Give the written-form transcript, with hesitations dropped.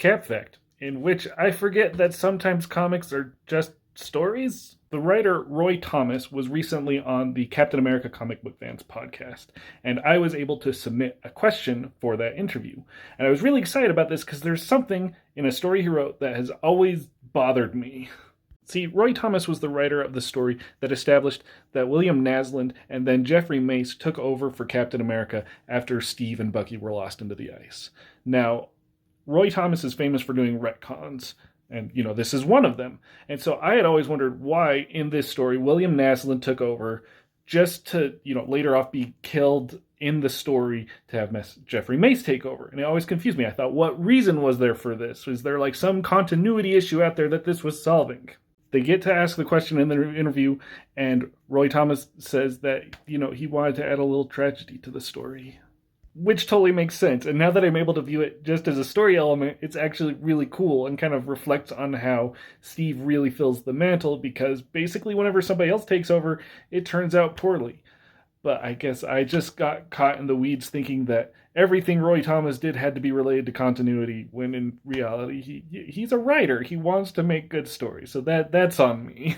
Cap Fact, in which I forget that sometimes comics are just stories. The writer Roy Thomas was recently on the Captain America Comic Book Fans podcast, and I was able to submit a question for that interview. And I was really excited about this because there's something in a story he wrote that has always bothered me. See, Roy Thomas was the writer of the story that established that William Naslund and then Jeffrey Mace took over for Captain America after Steve and Bucky were lost into the ice. Now, Roy Thomas is famous for doing retcons, and, this is one of them. And so I had always wondered why, in this story, William Naslund took over just to, later off be killed in the story to have Jeffrey Mace take over. And it always confused me. I thought, what reason was there for this? Was there like some continuity issue out there that this was solving? They get to ask the question in the interview, and Roy Thomas says that, he wanted to add a little tragedy to the story. Which totally makes sense. And now that I'm able to view it just as a story element, it's actually really cool and kind of reflects on how Steve really fills the mantle, because basically whenever somebody else takes over, it turns out poorly. But I guess I just got caught in the weeds thinking that everything Roy Thomas did had to be related to continuity, when in reality, he's a writer. He wants to make good stories. So that's on me.